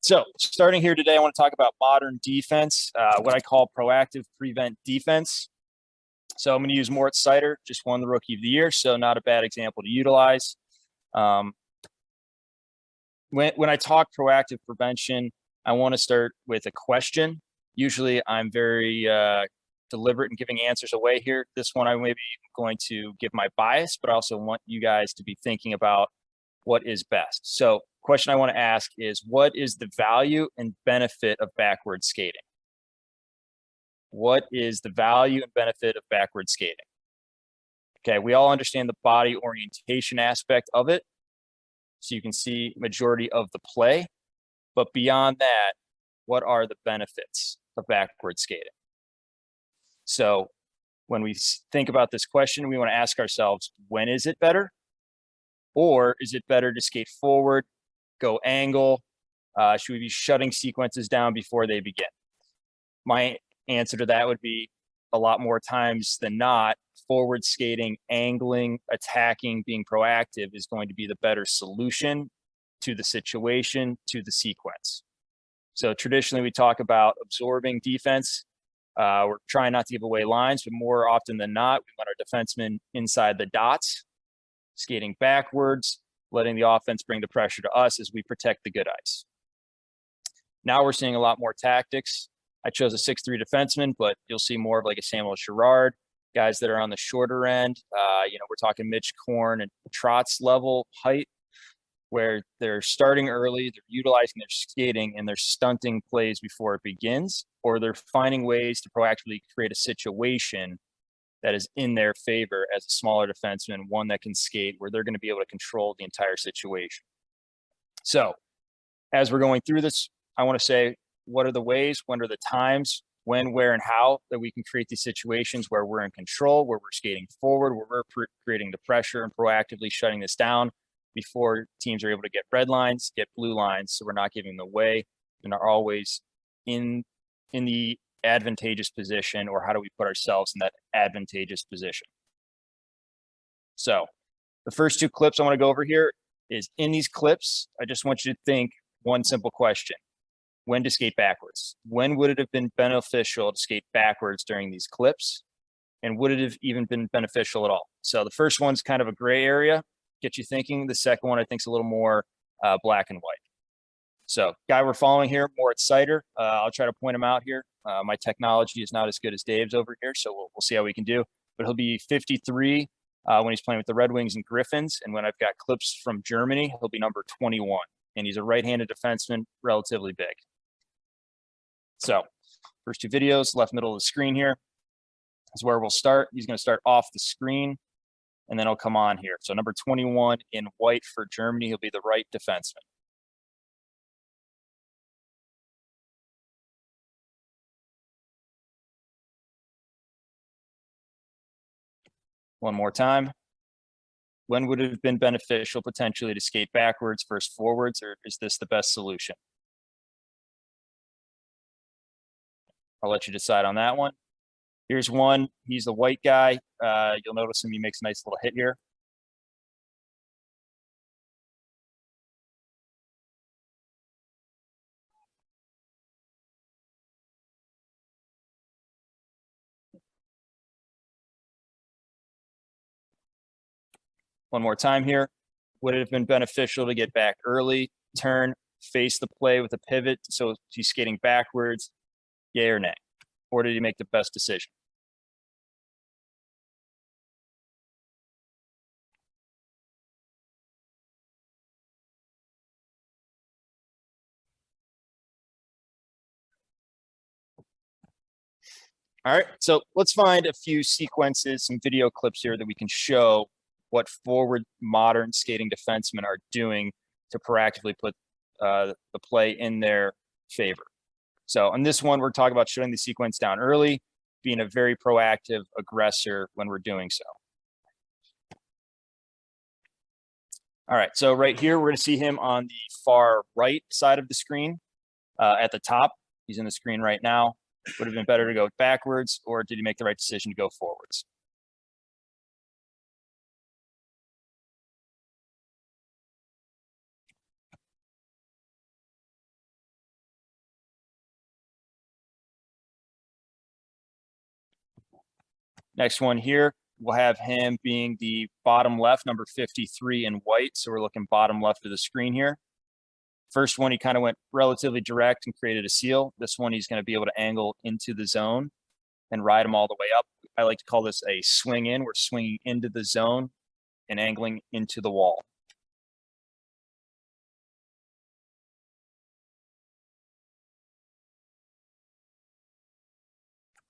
So starting here today, I want to talk about modern defense, what I call proactive prevent defense. So I'm going to use Moritz Seider, just won the Rookie of the Year, so not a bad example to utilize. When I talk proactive prevention, I want to start with a question. Usually I'm very deliberate in giving answers away here. This one I may be going to give my bias, but I also want you guys to be thinking about what is best. So question I want to ask is, what is the value and benefit of backward skating? What is the value and benefit of backward skating? Okay, we all understand the body orientation aspect of it. So you can see majority of the play. But beyond that, what are the benefits of backward skating? So when we think about this question, we want to ask ourselves, when is it better? Or is it better to skate forward, go angle? Should we be shutting sequences down before they begin? My answer to that would be a lot more times than not, forward skating, angling, attacking, being proactive is going to be the better solution to the situation, to the sequence. So traditionally we talk about absorbing defense. We're trying not to give away lines, but more often than not, we want our defensemen inside the dots, skating backwards, letting the offense bring the pressure to us as we protect the good ice. Now we're seeing a lot more tactics. I chose a 6'3" defenseman, but you'll see more of like a Samuel Girard, guys that are on the shorter end. We're talking Mitch Korn and Trotz level height, where they're starting early, they're utilizing their skating, and they're stunting plays before it begins, or they're finding ways to proactively create a situation that is in their favor as a smaller defenseman, one that can skate, where they're going to be able to control the entire situation. So as we're going through this, I want to say, what are the ways, when are the times, when, where, and how that we can create these situations where we're in control, where we're skating forward, where we're creating the pressure and proactively shutting this down before teams are able to get red lines, get blue lines, so we're not giving them away and are always in the advantageous position, or how do we put ourselves in that advantageous position? So the first two clips I want to go over here is, in these clips, I just want you to think one simple question: when to skate backwards? When would it have been beneficial to skate backwards during these clips? And would it have even been beneficial at all? So the first one's kind of a gray area, get you thinking. The second one I think is a little more black and white. So guy we're following here, Moritz Seider. I'll try to point him out here. My technology is not as good as Dave's over here, so we'll see how we can do. But he'll be 53 when he's playing with the Red Wings and Griffins. And when I've got clips from Germany, he'll be number 21. And he's a right-handed defenseman, relatively big. So first two videos, left middle of the screen here is where we'll start. He's going to start off the screen, and then he'll come on here. So number 21 in white for Germany, he'll be the right defenseman. One more time. When would it have been beneficial potentially to skate backwards versus forwards, or is this the best solution? I'll let you decide on that one. Here's one. He's the white guy. You'll notice him. He makes a nice little hit here. One more time here. Would it have been beneficial to get back early, turn, face the play with a pivot, so he's skating backwards? Yay or nay? Or did he make the best decision? All right, so let's find a few sequences, some video clips here that we can show what forward modern skating defensemen are doing to proactively put the play in their favor. So on this one, we're talking about shutting the sequence down early, being a very proactive aggressor when we're doing so. All right, so right here, we're going to see him on the far right side of the screen at the top. He's in the screen right now. Would have been better to go backwards, or did he make the right decision to go forwards? Next one here, we'll have him being the bottom left, number 53 in white. So we're looking bottom left of the screen here. First one, he kind of went relatively direct and created a seal. This one, he's going to be able to angle into the zone and ride him all the way up. I like to call this a swing in. We're swinging into the zone and angling into the wall.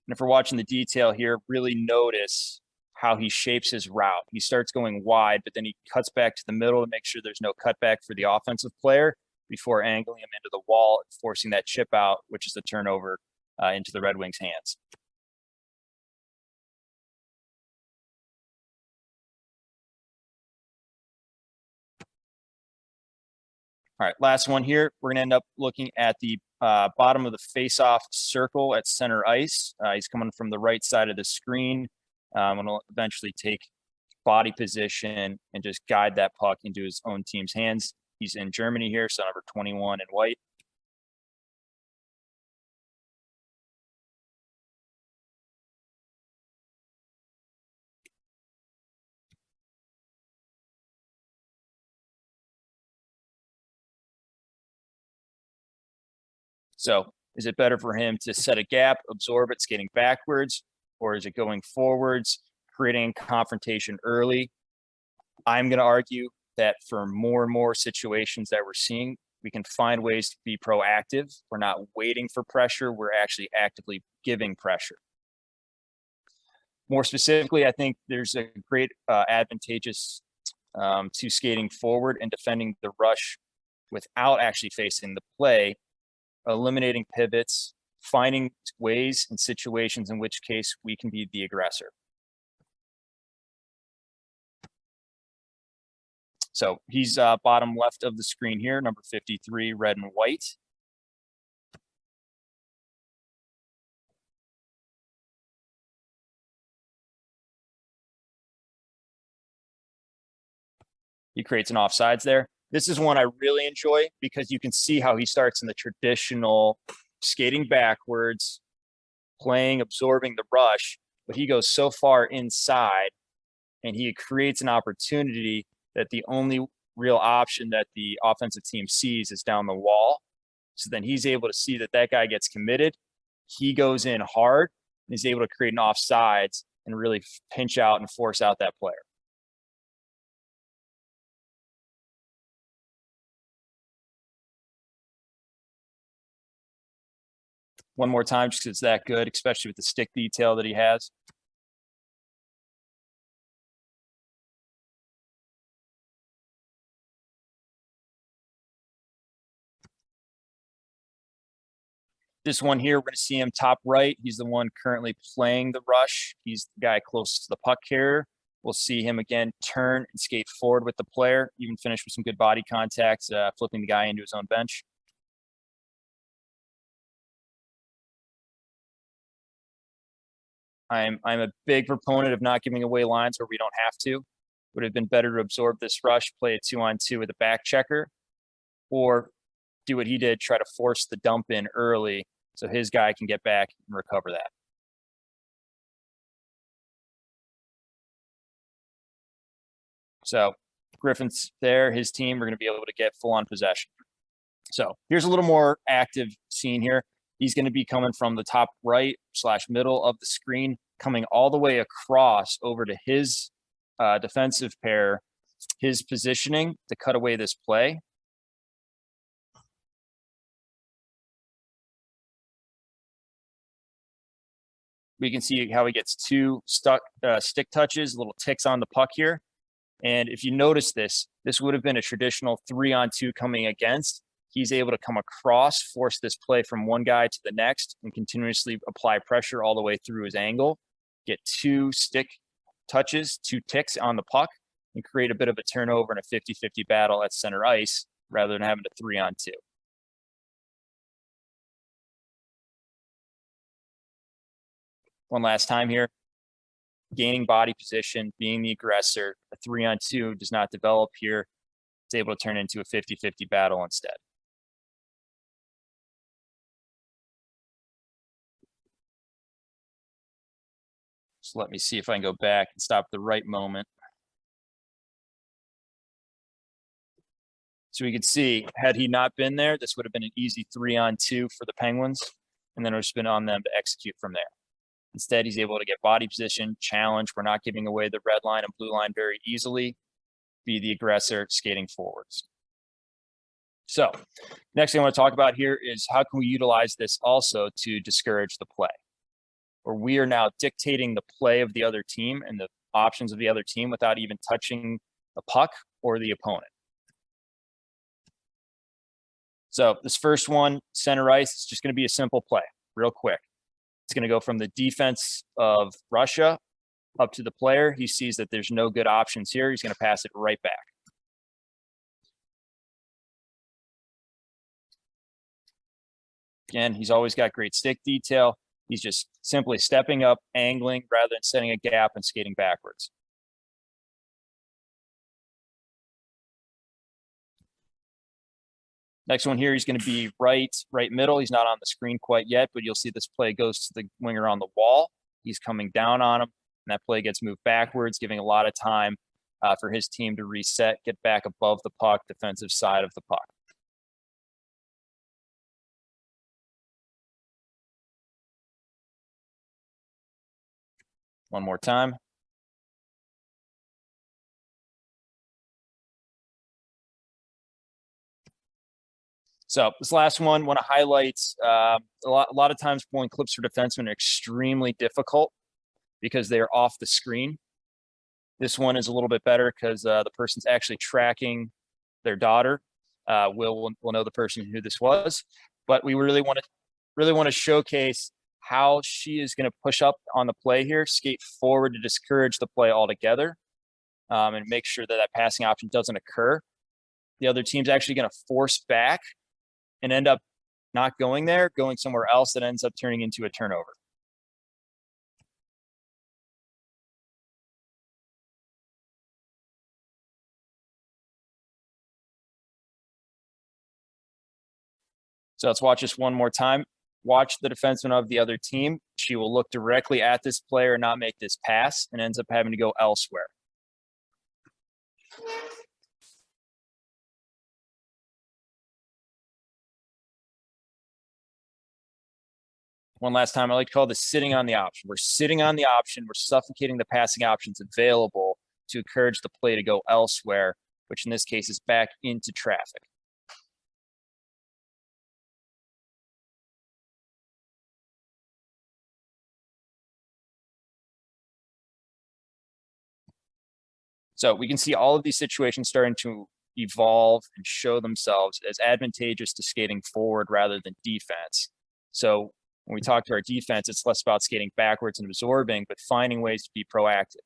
And if we're watching the detail here, really notice how he shapes his route. He starts going wide, but then he cuts back to the middle to make sure there's no cutback for the offensive player before angling him into the wall and forcing that chip out, which is the turnover into the Red Wings' hands. All right, last one here. We're going to end up looking at the bottom of the face-off circle at center ice. He's coming from the right side of the screen. I'm going to eventually take body position and just guide that puck into his own team's hands. He's in Germany here, so number 21 in white. So is it better for him to set a gap, absorb it, skating backwards, or is it going forwards, creating confrontation early? I'm going to argue that for more and more situations that we're seeing, we can find ways to be proactive. We're not waiting for pressure. We're actually actively giving pressure. More specifically, I think there's a great advantageous to skating forward and defending the rush without actually facing the play, eliminating pivots, finding ways and situations in which case we can be the aggressor. So he's bottom left of the screen here, number 53, red and white. He creates an offsides there. This is one I really enjoy because you can see how he starts in the traditional skating backwards, playing, absorbing the rush, but he goes so far inside and he creates an opportunity that the only real option that the offensive team sees is down the wall. So then he's able to see that that guy gets committed. He goes in hard and is able to create an offsides and really pinch out and force out that player. One more time, just because it's that good, especially with the stick detail that he has. This one here, we're going to see him top right. He's the one currently playing the rush. He's the guy closest to the puck carrier. We'll see him again turn and skate forward with the player, even finish with some good body contact, flipping the guy into his own bench. I'm a big proponent of not giving away lines where we don't have to. Would have been better to absorb this rush, play a 2-on-2 with a back checker, or do what he did, try to force the dump in early so his guy can get back and recover that. So Griffin's there, his team are going to be able to get full on possession. So here's a little more active scene here. He's going to be coming from the top right / middle of the screen, coming all the way across over to his defensive pair, his positioning to cut away this play. We can see how he gets two stick touches, little ticks on the puck here. And if you notice this would have been a traditional 3-on-2 coming against. He's able to come across, force this play from one guy to the next, and continuously apply pressure all the way through his angle, get two stick touches, two ticks on the puck, and create a bit of a turnover and a 50-50 battle at center ice rather than having a 3-on-2. One last time here. Gaining body position, being the aggressor, a 3-on-2 does not develop here. It's able to turn into a 50-50 battle instead. So let me see if I can go back and stop the right moment. So we could see, had he not been there, this would have been an easy 3-on-2 for the Penguins, and then it would have been on them to execute from there. Instead, he's able to get body position, challenge. We're not giving away the red line and blue line very easily. Be the aggressor, skating forwards. So next thing I want to talk about here is how can we utilize this also to discourage the play, where we are now dictating the play of the other team and the options of the other team without even touching the puck or the opponent. So this first one, center ice, is just going to be a simple play, real quick. It's going to go from the defense of Russia up to the player. He sees that there's no good options here. He's going to pass it right back. Again, he's always got great stick detail. He's just simply stepping up, angling, rather than setting a gap and skating backwards. Next one here, he's going to be right middle. He's not on the screen quite yet, but you'll see this play goes to the winger on the wall. He's coming down on him, and that play gets moved backwards, giving a lot of time for his team to reset, get back above the puck, defensive side of the puck. One more time. So this last one, want to highlight a lot of times pulling clips for defensemen are extremely difficult because they're off the screen. This one is a little bit better because the person's actually tracking their daughter. We'll know the person who this was, but we really want to showcase how she is going to push up on the play here, skate forward to discourage the play altogether, and make sure that passing option doesn't occur. The other team's actually going to force back and end up not going there, going somewhere else that ends up turning into a turnover. So let's watch this one more time. Watch the defenseman of the other team. She will look directly at this player and not make this pass and ends up having to go elsewhere. One last time, I like to call this sitting on the option. We're sitting on the option. We're suffocating the passing options available to encourage the play to go elsewhere, which in this case is back into traffic. So we can see all of these situations starting to evolve and show themselves as advantageous to skating forward rather than defense. So when we talk to our defense, it's less about skating backwards and absorbing, but finding ways to be proactive.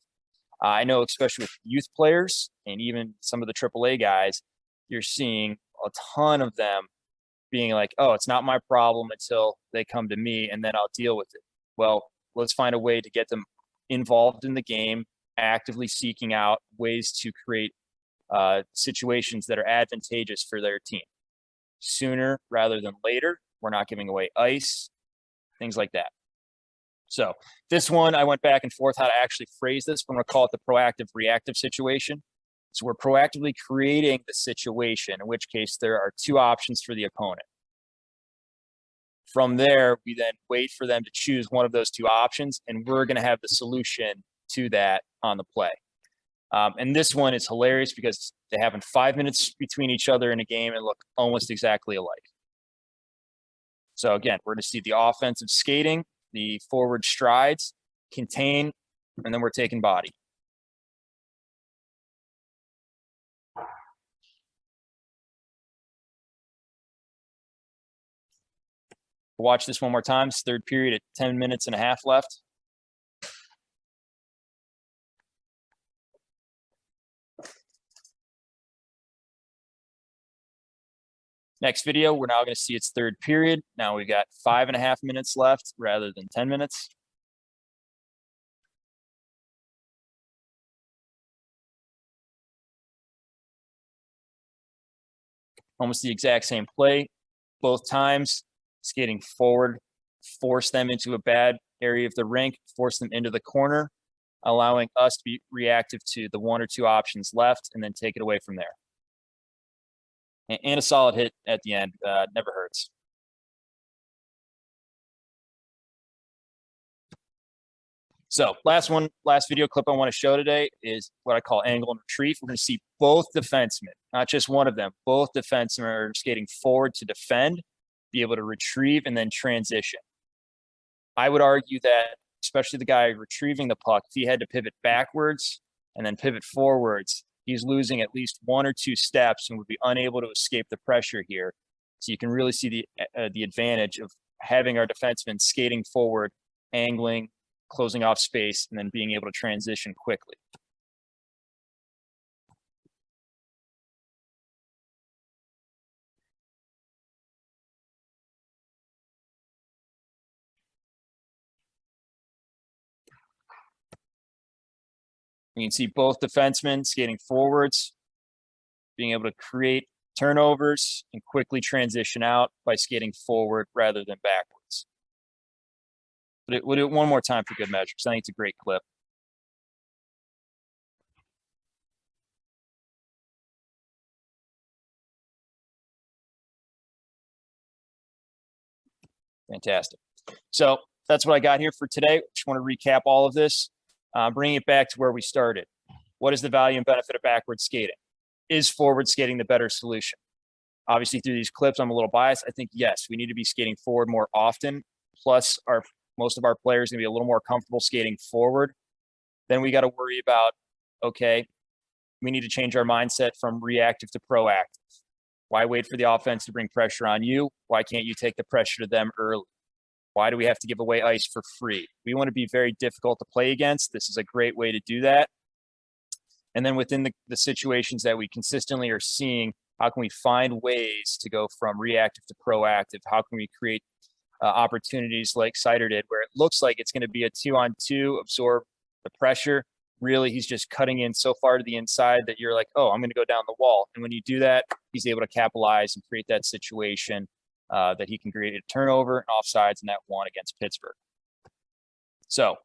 I know, especially with youth players and even some of the AAA guys, you're seeing a ton of them being like, oh, it's not my problem until they come to me and then I'll deal with it. Well, let's find a way to get them involved in the game, actively seeking out ways to create situations that are advantageous for their team sooner rather than later. We're not giving away ice, things like that. So this one, I went back and forth how to actually phrase this. I'm going to call it the proactive reactive situation. So we're proactively creating the situation, in which case there are two options for the opponent. From there, we then wait for them to choose one of those two options, and we're going to have the solution to that on the play. And this one is hilarious because they happen 5 minutes between each other in a game and look almost exactly alike. So again, we're going to see the offensive skating, the forward strides, contain, and then we're taking body. Watch this one more time. It's third period at 10 minutes and a half left. Next video, we're now going to see its third period. Now we've got 5.5 minutes left rather than 10 minutes. Almost the exact same play, both times, skating forward, force them into a bad area of the rink, force them into the corner, allowing us to be reactive to the one or two options left, and then take it away from there. And a solid hit at the end never hurts. So last video clip I want to show today is what I call angle and retrieve. We're going to see both defensemen, not just one of them. Both defensemen are skating forward to defend, be able to retrieve, and then transition. I would argue that, especially the guy retrieving the puck, if he had to pivot backwards and then pivot forwards, he's losing at least one or two steps and would be unable to escape the pressure here. So you can really see the advantage of having our defensemen skating forward, angling, closing off space, and then being able to transition quickly. You can see both defensemen skating forwards, being able to create turnovers and quickly transition out by skating forward rather than backwards. We'll do it one more time for good measure, because I think it's a great clip. Fantastic. So that's what I got here for today. Just want to recap all of this, bringing it back to where we started. What is the value and benefit of backward skating? Is forward skating the better solution? Obviously, through these clips, I'm a little biased. I think, yes, we need to be skating forward more often. Plus, most of our players are going to be a little more comfortable skating forward. Then we got to worry about, okay, we need to change our mindset from reactive to proactive. Why wait for the offense to bring pressure on you? Why can't you take the pressure to them early? Why do we have to give away ice for free? We want to be very difficult to play against. This is a great way to do that. And then within the situations that we consistently are seeing, how can we find ways to go from reactive to proactive? How can we create opportunities like Sider did, where it looks like it's going to be a 2-on-2, absorb the pressure. Really, he's just cutting in so far to the inside that you're like, oh, I'm going to go down the wall. And when you do that, he's able to capitalize and create that situation that he can create a turnover and offsides in that one against Pittsburgh. So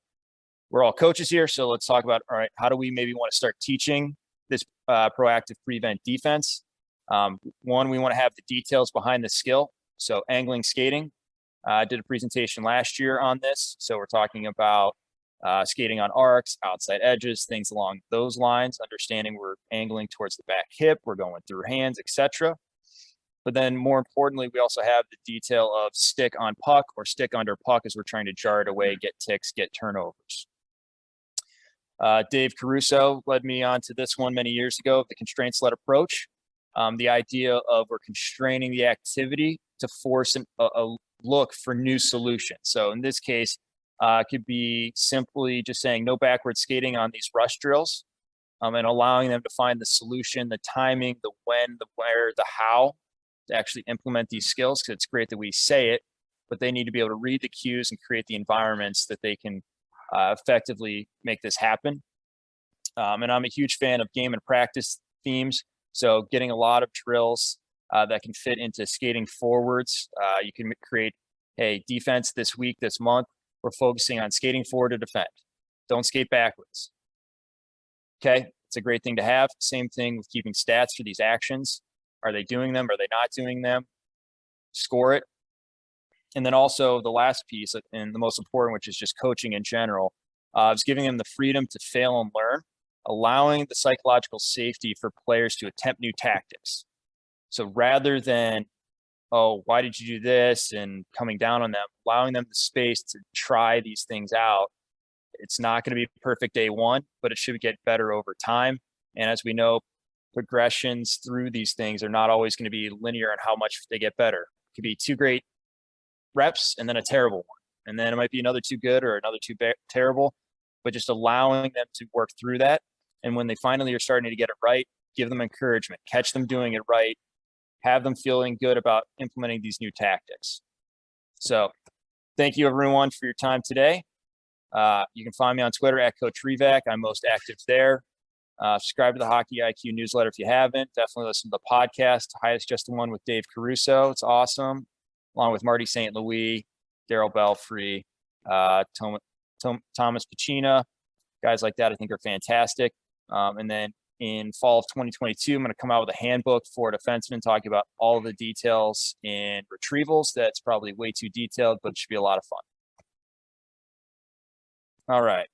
we're all coaches here. So let's talk about, all right, how do we maybe want to start teaching this proactive prevent defense? One, we want to have the details behind the skill. So angling skating. I did a presentation last year on this. So we're talking about skating on arcs, outside edges, things along those lines, understanding we're angling towards the back hip, we're going through hands, etc. But then more importantly, we also have the detail of stick on puck or stick under puck as we're trying to jar it away, get ticks, get turnovers. Dave Caruso led me on to this one many years ago, the constraints-led approach. The idea of we're constraining the activity to force a look for new solutions. So in this case, it could be simply just saying no backward skating on these rush drills, and allowing them to find the solution, the timing, the when, the where, the how to actually implement these skills. Because it's great that we say it, but they need to be able to read the cues and create the environments that they can effectively make this happen. And I'm a huge fan of game and practice themes. So getting a lot of drills that can fit into skating forwards. You can create, hey, defense this week, this month, we're focusing on skating forward to defend. Don't skate backwards. Okay, it's a great thing to have. Same thing with keeping stats for these actions. Are they doing them? Are they not doing them? Score it. And then also the last piece, and the most important, which is just coaching in general, is giving them the freedom to fail and learn, allowing the psychological safety for players to attempt new tactics. So rather than, oh, why did you do this, and coming down on them, allowing them the space to try these things out. It's not going to be perfect day one, but it should get better over time. And as we know, progressions through these things are not always going to be linear on how much they get better. It could be 2 great reps and then a terrible one. And then it might be another 2 good or another 2 terrible, but just allowing them to work through that. And when they finally are starting to get it right, give them encouragement, catch them doing it right, have them feeling good about implementing these new tactics. So thank you everyone for your time today. You can find me on Twitter at Coach Revac. I'm most active there. Subscribe to the Hockey IQ newsletter if you haven't. Definitely listen to the podcast, Highest Just the One with Dave Caruso. It's awesome. Along with Marty St. Louis, Daryl Belfry, Thomas Pacina, guys like that I think are fantastic. And then in fall of 2022, I'm going to come out with a handbook for defensemen talking about all the details in retrievals. That's probably way too detailed, but it should be a lot of fun. All right.